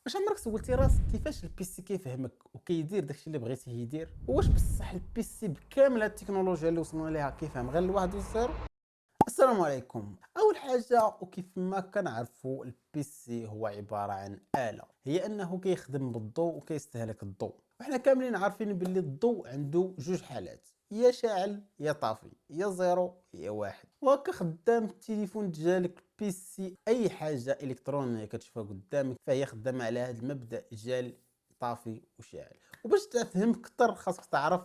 واش عمرك سولتي راسك كيفاش البيسي كيفهمك وكيدير داكشي اللي بغيتيه يدير؟ واش بصح البيسي بكامل هاد التكنولوجيا اللي وصلنا ليها كيفهم غير الواحد والزيرو؟ السلام عليكم. اول حاجه وكيف ما كنعرفوا البيسي هو عباره عن آلة، هي انه كيخدم بالضوء وكيستهلك الضوء، وحنا كاملين عارفين باللي الضوء عنده جوج حالات، يا شاعل يا طافي، يا زيرو يا واحد. وهكا خدام التليفون ديالك البيسي، اي حاجه الكترونيه كتشوفها قدامك فهي خدامه على هذا المبدا ديال طافي وشاعل. وباش تفهم اكثر خاصك تعرف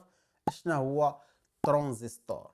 اشنا هو ترانزستور.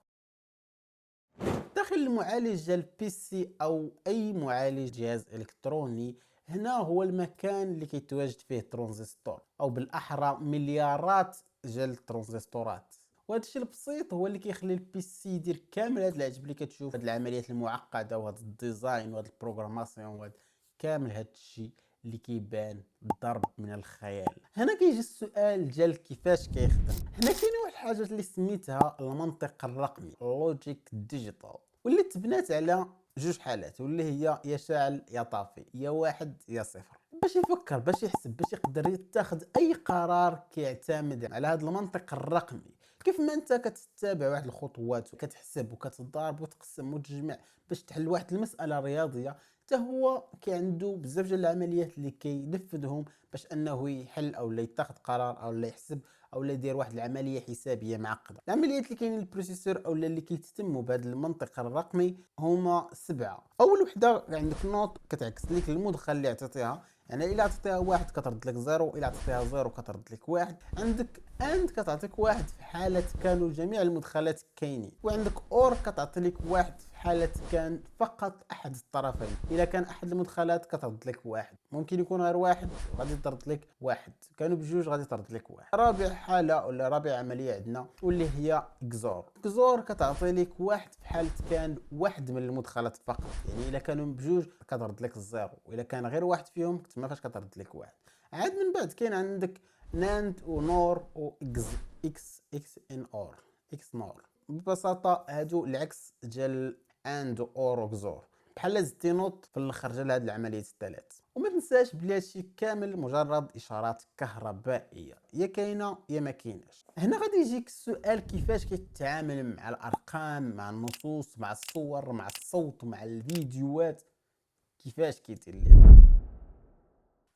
داخل المعالج ديال البيسي او اي معالج جهاز الكتروني، هنا هو المكان اللي كيتواجد فيه الترانزستور، او بالاحرى مليارات ديال الترانزستورات. وهذا الشيء البسيط هو اللي كيخلي البيسي يدير كامل هاد العجب اللي كتشوف، هاد العمليات المعقده وهاد الديزاين وهاد البروغراماسيون وهاد كامل هاد الشيء اللي كيبان ضرب من الخيال. هنا كيجي السؤال ديال كيفاش كيخدم. هنا كاينه واحد الحاجه اللي سميتها المنطق الرقمي، لوجيك ديجيتال، واللي تبنات على جوج حالات، واللي هي يا شاعل يا طافي، يا واحد يا صفر. باش يفكر، باش يحسب، باش يقدر يتخذ اي قرار كيعتمد على هذا المنطق الرقمي. كيف ما انت كتتبع واحد الخطوات وكتحسب وكتضارب وتقسم وتجمع باش تحل واحد المساله رياضيه، حتى هو عنده بزاف ديال العمليات اللي كينفذهم باش انه يحل او لا يتخذ قرار او لا يحسب او لا يدير واحد العمليه حسابيه معقده. العمليات اللي كاينين البروسيسور او اللي كيتموا بهذا المنطق الرقمي هما سبعه. اول وحده عندك نوت كتعكس لك المدخل اللي عطيتيها، يعني الا عطيتيها واحد كترد لك زيرو، الا عطيتيها زيرو كترد لك واحد. عندك اند كتعطيك واحد في حاله كانوا جميع المدخلات كاينين، وعندك اور كتعطي لك واحد في حاله كان فقط احد الطرفين. الا كان احد المدخلات كترد لك واحد، ممكن يكون غير واحد غادي ترد لك واحد، كانوا بجوج غادي ترد لك واحد. رابع حاله ولا رابع عمليه عندنا واللي هي اكزور. اكزور كتعطي لك واحد في حاله كان واحد من المدخلات فقط، يعني الا كانوا بجوج كترد لك الزيرو، والا كان غير واحد فيهم تما فاش كترد لك واحد. عاد من بعد كاين عندك ناند ونور و اكس ان اور، اكس نور. ببساطه هادو العكس ديال اند اور وكزور، بحال زدتي نوط في الاخر ديال هاد العمليات الثلاث. وما تنساش بلي هادشي كامل مجرد اشارات كهربائيه، يا كاينه يا ما كايناش. هنا غادي يجيك السؤال كيفاش كيتعامل مع الارقام، مع النصوص، مع الصور، مع الصوت، مع الفيديوهات، كيفاش كيدير ليها.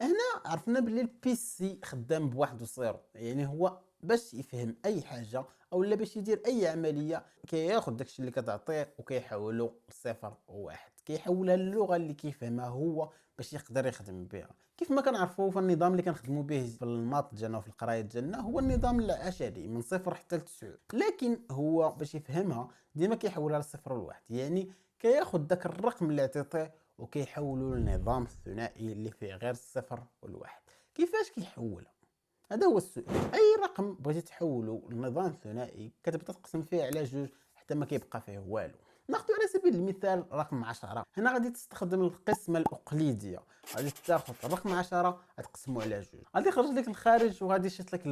هنا عرفنا بلي البيسي خدام بواحد وصيرو، يعني هو باش يفهم اي حاجه او لا باش يدير اي عمليه كياخذ داكشي اللي كتعطيه وكيحولو لصفر وواحد، كيحولها للغه اللي كيفهمها هو باش يقدر يخدم بها. كيف ما كنعرفوا فالنظام اللي كنخدموا به في الماط ديالنا وفي القرايه ديالنا هو النظام العشري من صفر حتى لتسعود، لكن هو باش يفهمها ديما كيحولها لصفر والواحد، يعني كياخذ داك الرقم اللي عطيتيه وكيحولوا للنظام الثنائي اللي فيه غير الصفر والواحد. كيفاش كيحولها؟ هذا هو السؤال. اي رقم بغيتي تحوله لنظام ثنائي كتبدا تقسم فيه على جوج حتى ما كيبقى فيه والو. ناخذ على سبيل المثال رقم 10. هنا غادي تستخدم القسمه الاقليديه، غادي تاخذ الرقم 10 غتقسمه على جوج، غادي يخرج لك الخارج وغادي يشيط لك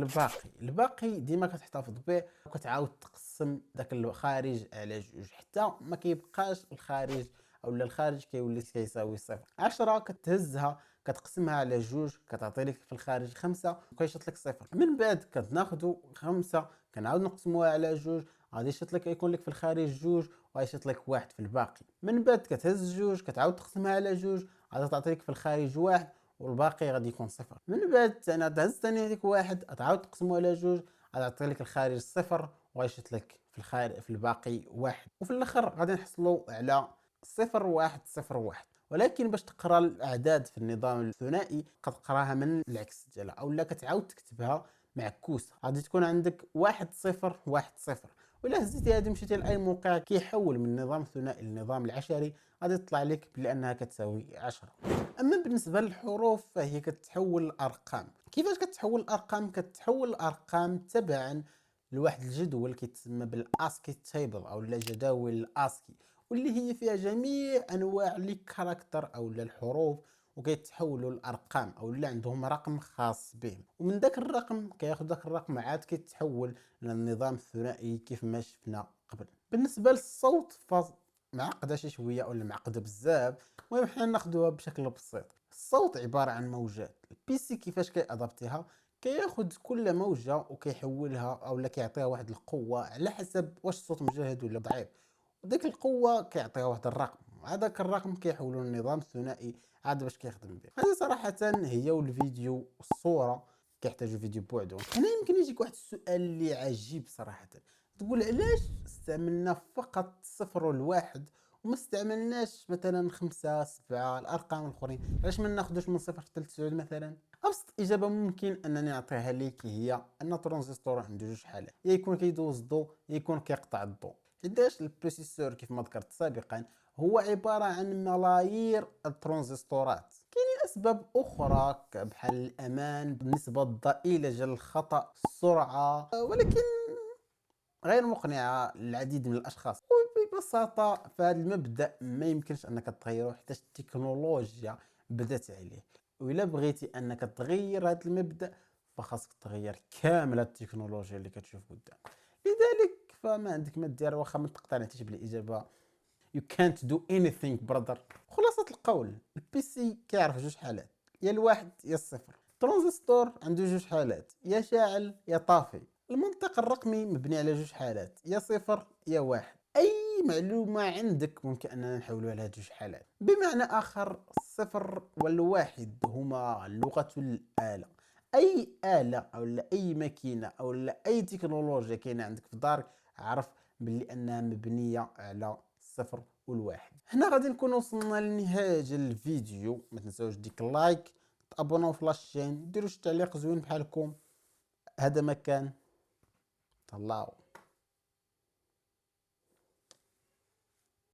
الباقي ديما كتحتفظ به وكتعاود تقسم داك الخارج على جوج حتى ما كيبقاش الخارج او الخارج كيولي كيساوي صفر. 10 كتهزها كتقسمها على جوج كتعطي لك في الخارج خمسة وكيشط لك صفر. من بعد كناخذوا خمسة كنعاود نقسموها على جوج، غادي يشط لك يكون لك في الخارج جوج وغيشط لك واحد في الباقي. من بعد كتهز جوج كتعاود تقسمها على جوج، غادي تعطي لك في الخارج واحد والباقي غادي يكون صفر. من بعد ثاني تهز ثاني هذيك واحد تعاود تقسمو على جوج، غادي تعطي لك الخارج صفر وغيشط لك في الخارج في الباقي واحد. وفي الاخر غادي نحصلوا على صفر واحد صفر واحد. ولكن باش تقرا الاعداد في النظام الثنائي كتقراها من العكس ديالها او لا كتعاود تكتبها معكوسه، غادي تكون عندك واحد صفر واحد صفر. ولا هزيتي هذه مشيتي لاي موقع كيحول من النظام الثنائي للنظام العشري غادي تطلع لك بانها كتساوي 10. اما بالنسبه للحروف فهي كتحول الارقام. كيفاش كتحول الارقام؟ كتحول الارقام تبعا لواحد الجدول كيتسمى بالاسكي تيبل او جداول الاسكي، واللي هي فيها جميع انواع لي كاركتر او الحروف وكيتحولوا الارقام او اللي عندهم رقم خاص بهم، ومن ذاك الرقم كياخذ ذاك الرقم عاد كيتحول للنظام الثنائي كيف ما شفنا قبل. بالنسبه للصوت معقده شي شويه ولا معقده بزاف، المهم حنا ناخذوها بشكل بسيط. الصوت عبارة عن موجات. البيسي كيفاش كيأدابتيها؟ كياخد كل موجة وكيحولها أو كيعطيها واحد القوة على حسب واش الصوت مجهد ولا ضعيف، وديك القوة كيعطيها واحد الرقم، هذاك الرقم كيحولو للنظام الثنائي عاد باش كيخدم به. هذه صراحة هي والفيديو والصورة كيحتاجوا فيديو بوحدهم. هنا يمكن يجيك واحد السؤال اللي عجيب صراحة، تقول علاش استعملنا فقط صفر والواحد وما استعملناش مثلا خمسة سبعة الأرقام الآخرين؟ علاش ما ناخدوش من صفر حتى لتسعود مثلا؟ أبسط إجابة ممكن أنني نعطيها ليك هي أن الترانزستور عنده جوج حالات، يا يكون كيدوز الضوء يا يكون كيقطع الضوء. حيتاش البروسيسور كيف ما ذكرت سابقا هو عبارة عن ملايير الترانزستورات. كاينين أسباب أخرى بحال الأمان، النسبة الضئيلة ديال الخطأ، السرعة، ولكن غير مقنعة للعديد من الأشخاص. وببساطة فهذا المبدأ ما يمكنش أنك تغيره حتى التكنولوجيا بدأت عليه، وإلا بغيتي أنك تغير هذا المبدأ فخاصك تغير كامل التكنولوجيا اللي كتشوف قدام. لذلك فما عندك ما دير واخا ما تقتنعتيش بالإجابة. You can't do anything brother. خلاصة القول، البيسي كيعرف جوج حالات، يا الواحد يا الصفر. الترانزستور عنده جوج حالات، يا شاعل يا طافي. المنطق الرقمي مبني على جوج حالات، يا صفر يا واحد. اي معلومة عندك ممكن اننا نحولوها لهاد جوج حالات. بمعنى اخر الصفر والواحد هما لغة الآلة. اي آلة او اي ماكينة او اي تكنولوجيا كاينة عندك في دارك عرف باللي انها مبنية على الصفر والواحد. هنا غادي نكون وصلنا لنهاية ديال الفيديو. ما تنساوش ديك اللايك، تابوناو في لاشين، ديروا شي تعليق زوين بحالكم. هذا مكان. تهلاو.